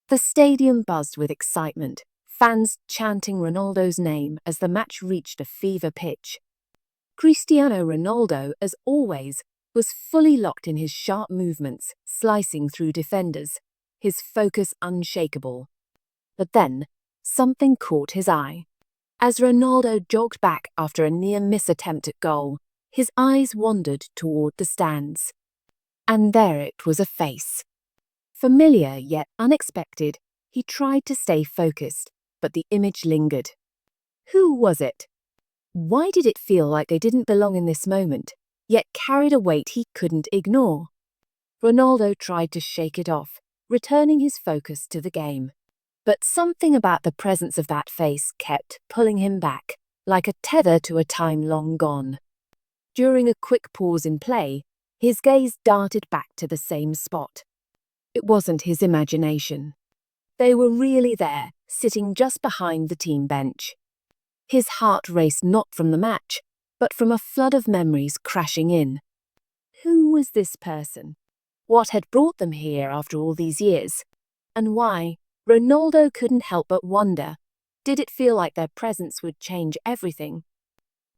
The stadium buzzed with excitement, fans chanting Ronaldo's name as the match reached a fever pitch. Cristiano Ronaldo, as always, was fully locked in his sharp movements, slicing through defenders, his focus unshakable. But then, something caught his eye. As Ronaldo jogged back after a near-miss attempt at goal, his eyes wandered toward the stands. And there it was, a face. Familiar yet unexpected, he tried to stay focused, but the image lingered. Who was it? Why did it feel like they didn't belong in this moment, yet carried a weight he couldn't ignore? Ronaldo tried to shake it off, returning his focus to the game. But something about the presence of that face kept pulling him back, like a tether to a time long gone. During a quick pause in play, his gaze darted back to the same spot. It wasn't his imagination. They were really there, sitting just behind the team bench. His heart raced not from the match, but from a flood of memories crashing in. Who was this person? What had brought them here after all these years? And why? Ronaldo couldn't help but wonder, did it feel like their presence would change everything?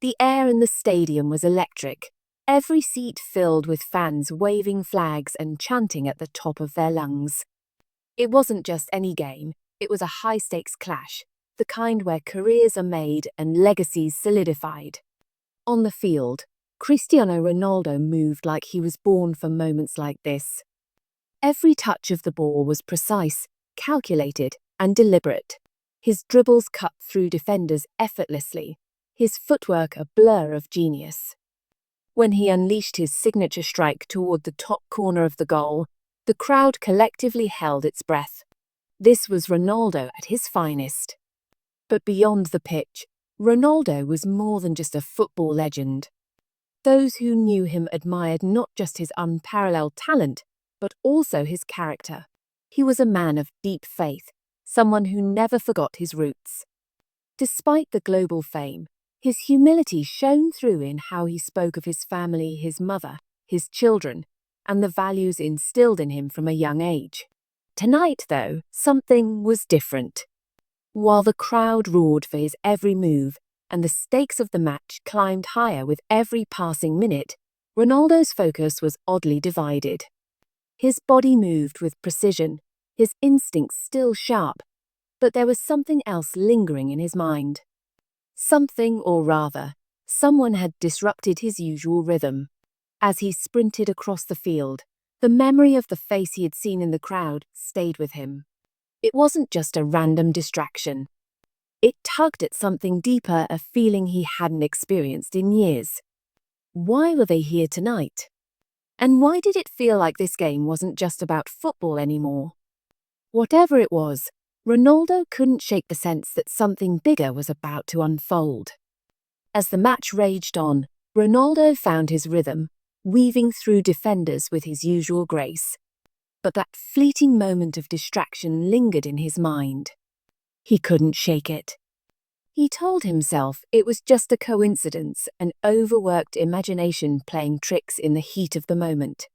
The air in the stadium was electric, every seat filled with fans waving flags and chanting at the top of their lungs. It wasn't just any game, it was a high-stakes clash, the kind where careers are made and legacies solidified. On the field, Cristiano Ronaldo moved like he was born for moments like this. Every touch of the ball was precise, calculated, and deliberate. His dribbles cut through defenders effortlessly, his footwork a blur of genius. When he unleashed his signature strike toward the top corner of the goal, the crowd collectively held its breath. This was Ronaldo at his finest. But beyond the pitch, Ronaldo was more than just a football legend. Those who knew him admired not just his unparalleled talent, but also his character. He was a man of deep faith, someone who never forgot his roots. Despite the global fame, his humility shone through in how he spoke of his family, his mother, his children, and the values instilled in him from a young age. Tonight, though, something was different. While the crowd roared for his every move and the stakes of the match climbed higher with every passing minute, Ronaldo's focus was oddly divided. His body moved with precision, his instincts still sharp, but there was something else lingering in his mind. Something, or rather, someone had disrupted his usual rhythm. As he sprinted across the field, the memory of the face he had seen in the crowd stayed with him. It wasn't just a random distraction. It tugged at something deeper, a feeling he hadn't experienced in years. Why were they here tonight? And why did it feel like this game wasn't just about football anymore? Whatever it was, Ronaldo couldn't shake the sense that something bigger was about to unfold. As the match raged on, Ronaldo found his rhythm, weaving through defenders with his usual grace. But that fleeting moment of distraction lingered in his mind. He couldn't shake it. He told himself it was just a coincidence, an overworked imagination playing tricks in the heat of the moment.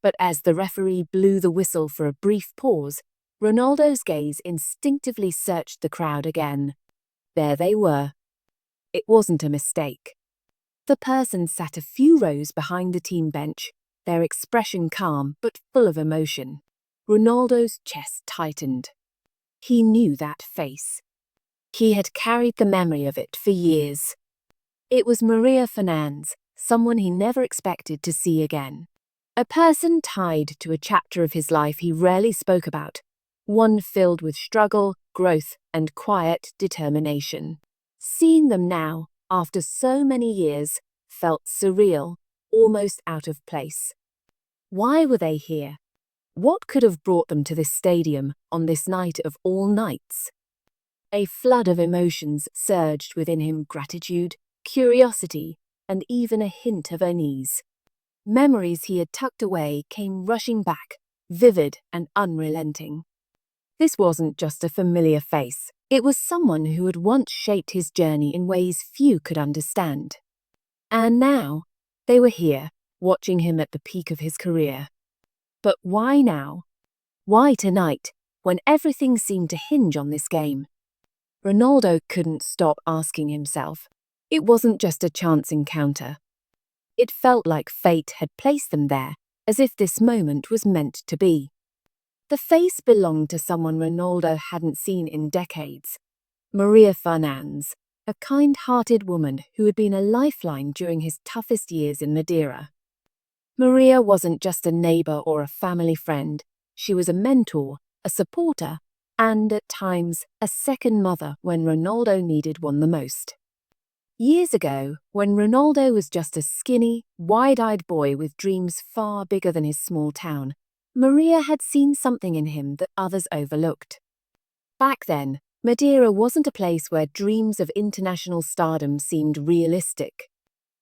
But as the referee blew the whistle for a brief pause, Ronaldo's gaze instinctively searched the crowd again. There they were. It wasn't a mistake. The person sat a few rows behind the team bench, their expression calm but full of emotion. Ronaldo's chest tightened. He knew that face. He had carried the memory of it for years. It was Maria Fernandez, someone he never expected to see again. A person tied to a chapter of his life he rarely spoke about, one filled with struggle, growth, and quiet determination. Seeing them now, after so many years, felt surreal, almost out of place. Why were they here? What could have brought them to this stadium on this night of all nights? A flood of emotions surged within him: gratitude, curiosity, and even a hint of unease. Memories he had tucked away came rushing back, vivid and unrelenting. This wasn't just a familiar face. It was someone who had once shaped his journey in ways few could understand. And now, they were here, watching him at the peak of his career. But why now? Why tonight, when everything seemed to hinge on this game. Ronaldo couldn't stop asking himself. It wasn't just a chance encounter. It felt like fate had placed them there, as if this moment was meant to be. The face belonged to someone Ronaldo hadn't seen in decades. Maria Fernandes, a kind-hearted woman who had been a lifeline during his toughest years in Madeira. Maria wasn't just a neighbor or a family friend. She was a mentor, a supporter, and at times a second mother when Ronaldo needed one the most. Years ago, when Ronaldo was just a skinny, wide-eyed boy with dreams far bigger than his small town, Maria had seen something in him that others overlooked. Back then, Madeira wasn't a place where dreams of international stardom seemed realistic.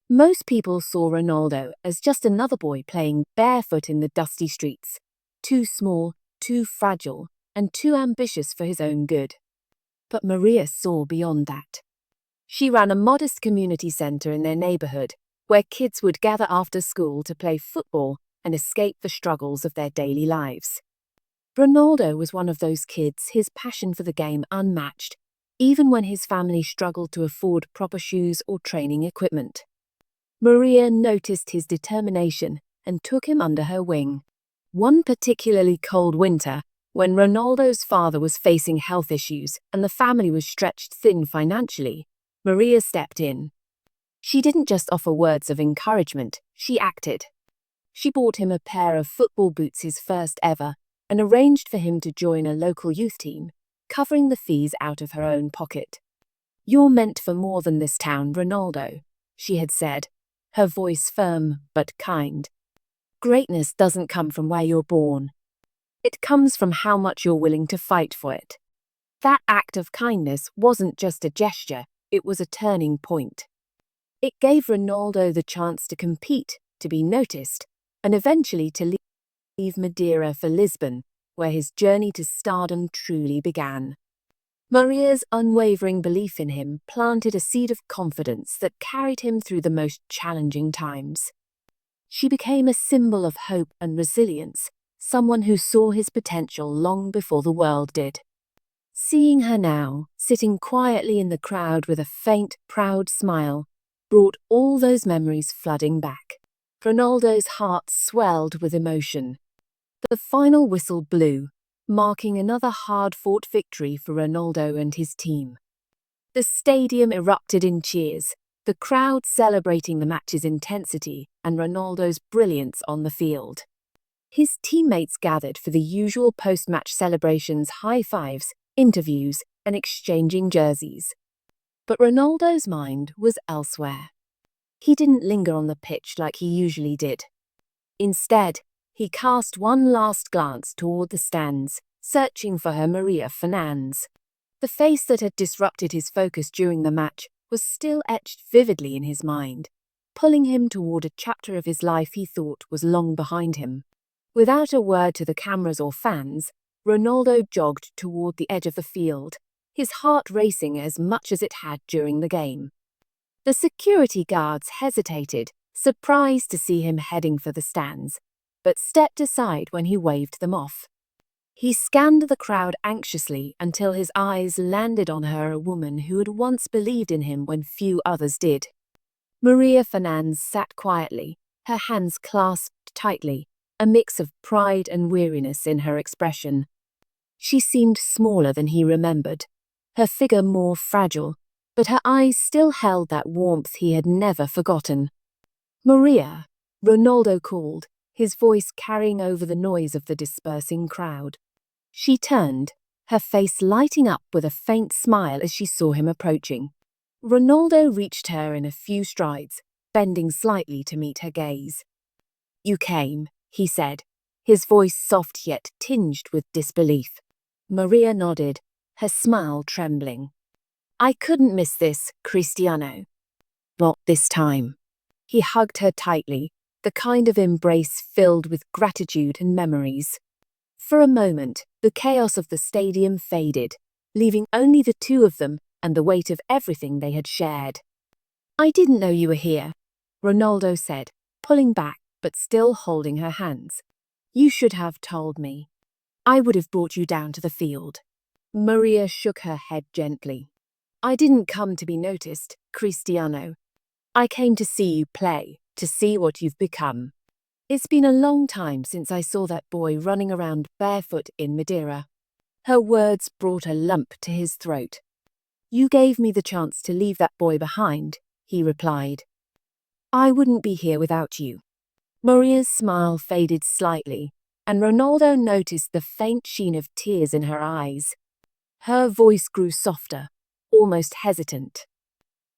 Most people saw Ronaldo as just another boy playing barefoot in the dusty streets, too small, too fragile, and too ambitious for his own good. But Maria saw beyond that. She ran a modest community centre in their neighbourhood, where kids would gather after school to play football and escape the struggles of their daily lives. Ronaldo was one of those kids, his passion for the game unmatched, even when his family struggled to afford proper shoes or training equipment. Maria noticed his determination and took him under her wing. One particularly cold winter, when Ronaldo's father was facing health issues and the family was stretched thin financially, Maria stepped in. She didn't just offer words of encouragement, she acted. She bought him a pair of football boots, his first ever, and arranged for him to join a local youth team, covering the fees out of her own pocket. "You're meant for more than this town, Ronaldo," she had said, her voice firm but kind. "Greatness doesn't come from where you're born. It comes from how much you're willing to fight for it." That act of kindness wasn't just a gesture, it was a turning point. It gave Ronaldo the chance to compete, to be noticed, and eventually to leave Madeira for Lisbon, where his journey to stardom truly began. Maria's unwavering belief in him planted a seed of confidence that carried him through the most challenging times. She became a symbol of hope and resilience, someone who saw his potential long before the world did. Seeing her now, sitting quietly in the crowd with a faint, proud smile, brought all those memories flooding back. Ronaldo's heart swelled with emotion. The final whistle blew, marking another hard-fought victory for Ronaldo and his team. The stadium erupted in cheers, the crowd celebrating the match's intensity and Ronaldo's brilliance on the field. His teammates gathered for the usual post-match celebrations, high fives, interviews, and exchanging jerseys. But Ronaldo's mind was elsewhere. He didn't linger on the pitch like he usually did. Instead, he cast one last glance toward the stands, searching for her Maria Fernandes. The face that had disrupted his focus during the match was still etched vividly in his mind, pulling him toward a chapter of his life he thought was long behind him. Without a word to the cameras or fans, Ronaldo jogged toward the edge of the field, his heart racing as much as it had during the game. The security guards hesitated, surprised to see him heading for the stands, but stepped aside when he waved them off. He scanned the crowd anxiously until his eyes landed on her, a woman who had once believed in him when few others did. Maria Fernandes sat quietly, her hands clasped tightly, a mix of pride and weariness in her expression. She seemed smaller than he remembered, her figure more fragile, but her eyes still held that warmth he had never forgotten. "Maria," Ronaldo called, his voice carrying over the noise of the dispersing crowd. She turned, her face lighting up with a faint smile as she saw him approaching. Ronaldo reached her in a few strides, bending slightly to meet her gaze. "You came," he said, his voice soft yet tinged with disbelief. Maria nodded, her smile trembling. "I couldn't miss this, Cristiano. Not this time." He hugged her tightly, the kind of embrace filled with gratitude and memories. For a moment, the chaos of the stadium faded, leaving only the two of them and the weight of everything they had shared. "I didn't know you were here," Ronaldo said, pulling back but still holding her hands. "You should have told me." I would have brought you down to the field." Maria shook her head gently. "I didn't come to be noticed, Cristiano. I came to see you play, to see what you've become. It's been a long time since I saw that boy running around barefoot in Madeira." Her words brought a lump to his throat. "You gave me the chance to leave that boy behind," he replied. "I wouldn't be here without you." Maria's smile faded slightly, and Ronaldo noticed the faint sheen of tears in her eyes. Her voice grew softer, almost hesitant.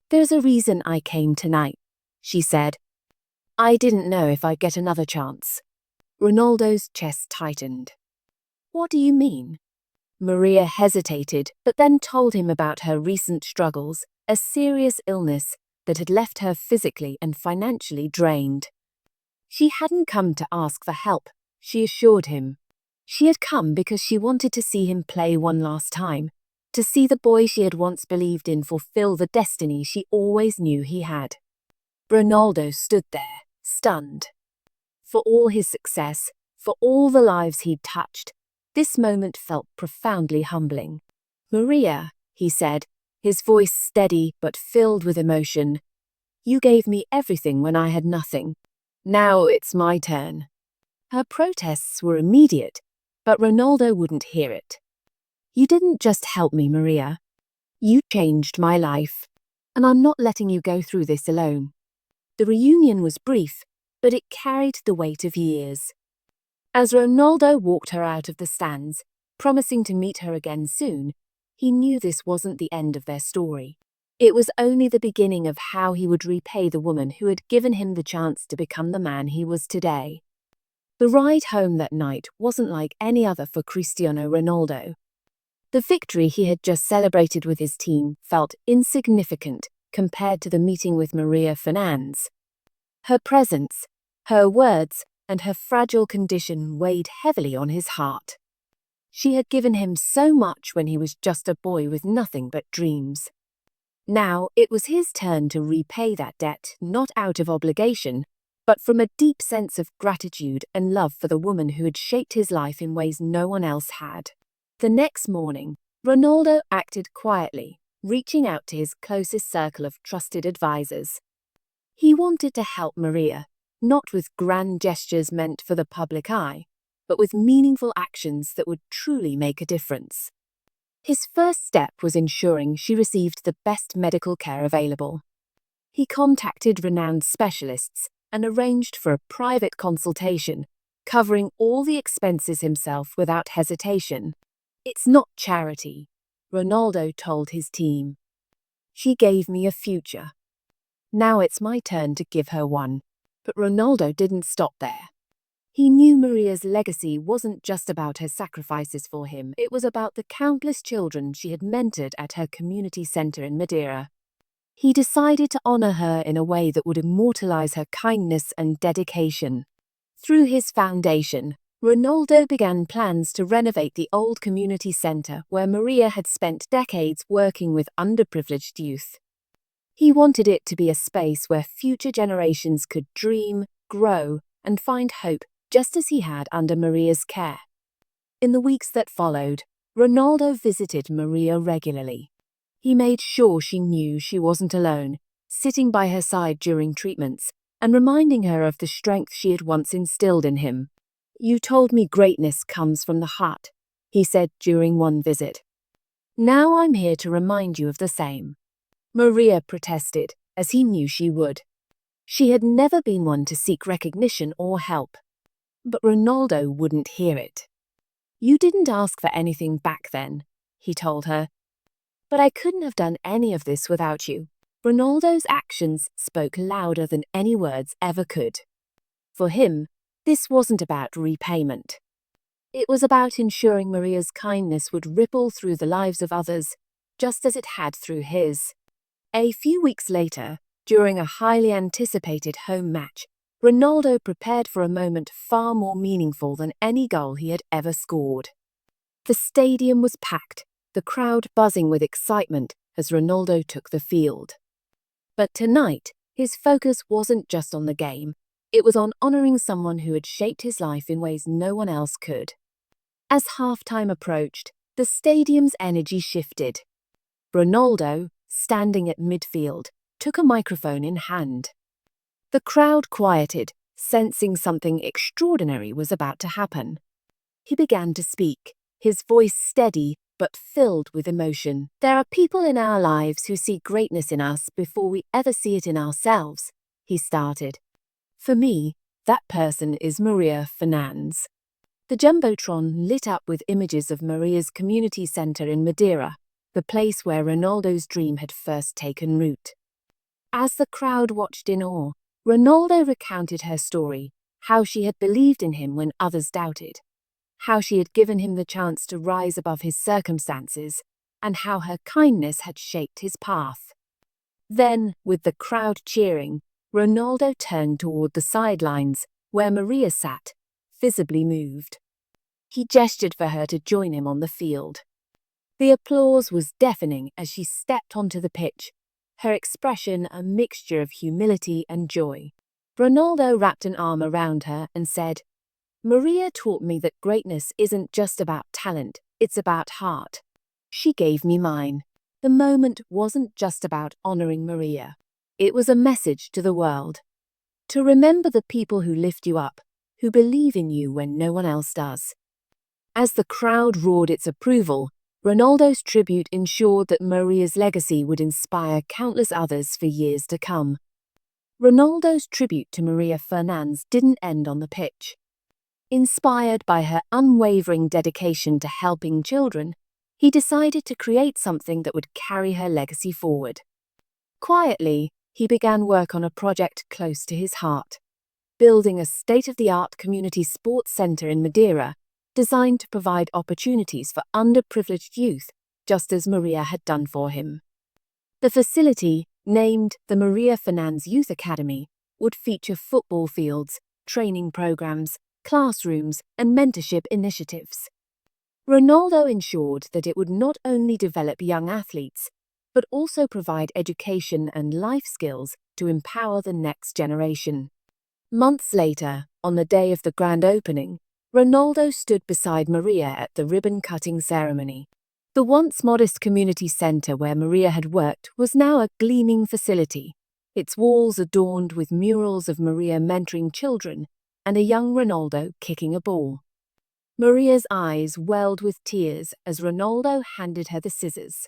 "There's a reason I came tonight," she said. "I didn't know if I'd get another chance." Ronaldo's chest tightened. "What do you mean?" Maria hesitated, but then told him about her recent struggles, a serious illness that had left her physically and financially drained. She hadn't come to ask for help, she assured him. She had come because she wanted to see him play one last time, to see the boy she had once believed in fulfill the destiny she always knew he had. Ronaldo stood there, stunned. For all his success, for all the lives he'd touched, this moment felt profoundly humbling. "Maria," he said, his voice steady but filled with emotion, "you gave me everything when I had nothing. Now it's my turn." Her protests were immediate, but Ronaldo wouldn't hear it. "You didn't just help me, Maria. You changed my life, and I'm not letting you go through this alone." The reunion was brief, but it carried the weight of years. As Ronaldo walked her out of the stands, promising to meet her again soon, he knew this wasn't the end of their story. It was only the beginning of how he would repay the woman who had given him the chance to become the man he was today. The ride home that night wasn't like any other for Cristiano Ronaldo. The victory he had just celebrated with his team felt insignificant compared to the meeting with Maria Fernandes. Her presence, her words, and her fragile condition weighed heavily on his heart. She had given him so much when he was just a boy with nothing but dreams. Now it was his turn to repay that debt, not out of obligation, but from a deep sense of gratitude and love for the woman who had shaped his life in ways no one else had. The next morning, Ronaldo acted quietly, reaching out to his closest circle of trusted advisors. He wanted to help Maria, not with grand gestures meant for the public eye, but with meaningful actions that would truly make a difference. His first step was ensuring she received the best medical care available. He contacted renowned specialists and arranged for a private consultation, covering all the expenses himself without hesitation. "It's not charity," Ronaldo told his team. "She gave me a future. Now it's my turn to give her one." But Ronaldo didn't stop there. He knew Maria's legacy wasn't just about her sacrifices for him, it was about the countless children she had mentored at her community center in Madeira. He decided to honor her in a way that would immortalize her kindness and dedication. Through his foundation, Ronaldo began plans to renovate the old community center where Maria had spent decades working with underprivileged youth. He wanted it to be a space where future generations could dream, grow, and find hope just as he had under Maria's care. In the weeks that followed, Ronaldo visited Maria regularly. He made sure she knew she wasn't alone, sitting by her side during treatments and reminding her of the strength she had once instilled in him. "You told me greatness comes from the heart," he said during one visit. "Now I'm here to remind you of the same." Maria protested, as he knew she would. She had never been one to seek recognition or help. But Ronaldo wouldn't hear it. "You didn't ask for anything back then," he told her. "But I couldn't have done any of this without you." Ronaldo's actions spoke louder than any words ever could. For him, this wasn't about repayment. It was about ensuring Maria's kindness would ripple through the lives of others, just as it had through his. A few weeks later, during a highly anticipated home match, Ronaldo prepared for a moment far more meaningful than any goal he had ever scored. The stadium was packed, the crowd buzzing with excitement as Ronaldo took the field. But tonight, his focus wasn't just on the game, it was on honoring someone who had shaped his life in ways no one else could. As halftime approached, the stadium's energy shifted. Ronaldo, standing at midfield, took a microphone in hand. The crowd quieted, sensing something extraordinary was about to happen. He began to speak, his voice steady but filled with emotion. "There are people in our lives who see greatness in us before we ever see it in ourselves," he started. "For me, that person is Maria Fernandes." The Jumbotron lit up with images of Maria's community center in Madeira, the place where Ronaldo's dream had first taken root. As the crowd watched in awe, Ronaldo recounted her story, how she had believed in him when others doubted, how she had given him the chance to rise above his circumstances, and how her kindness had shaped his path. Then, with the crowd cheering, Ronaldo turned toward the sidelines, where Maria sat, visibly moved. He gestured for her to join him on the field. The applause was deafening as she stepped onto the pitch, her expression a mixture of humility and joy. Ronaldo wrapped an arm around her and said, "Maria taught me that greatness isn't just about talent, it's about heart. She gave me mine." The moment wasn't just about honoring Maria. It was a message to the world. To remember the people who lift you up, who believe in you when no one else does. As the crowd roared its approval, Ronaldo's tribute ensured that Maria's legacy would inspire countless others for years to come. Ronaldo's tribute to Maria Fernandes didn't end on the pitch. Inspired by her unwavering dedication to helping children, he decided to create something that would carry her legacy forward. Quietly, he began work on a project close to his heart, building a state-of-the-art community sports center in Madeira, designed to provide opportunities for underprivileged youth, just as Maria had done for him. The facility, named the Maria Fernandes Youth Academy, would feature football fields, training programs, classrooms, and mentorship initiatives. Ronaldo ensured that it would not only develop young athletes, but also provide education and life skills to empower the next generation. Months later, on the day of the grand opening, Ronaldo stood beside Maria at the ribbon-cutting ceremony. The once modest community center where Maria had worked was now a gleaming facility, its walls adorned with murals of Maria mentoring children and a young Ronaldo kicking a ball. Maria's eyes welled with tears as Ronaldo handed her the scissors.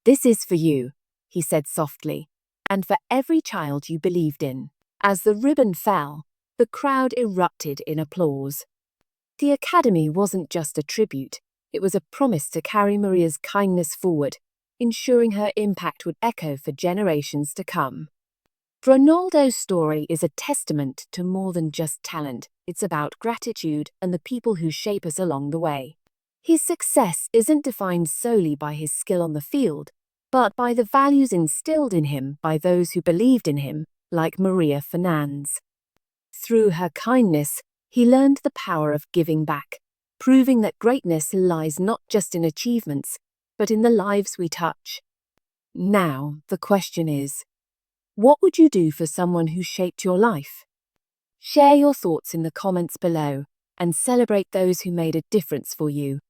"This is for you," he said softly, "and for every child you believed in." As the ribbon fell, the crowd erupted in applause. The academy wasn't just a tribute, it was a promise to carry Maria's kindness forward, ensuring her impact would echo for generations to come. Ronaldo's story is a testament to more than just talent. It's about gratitude and the people who shape us along the way. His success isn't defined solely by his skill on the field, but by the values instilled in him by those who believed in him, like Maria Fernandes. Through her kindness, he learned the power of giving back, proving that greatness lies not just in achievements, but in the lives we touch. Now, the question is, what would you do for someone who shaped your life? Share your thoughts in the comments below and celebrate those who made a difference for you.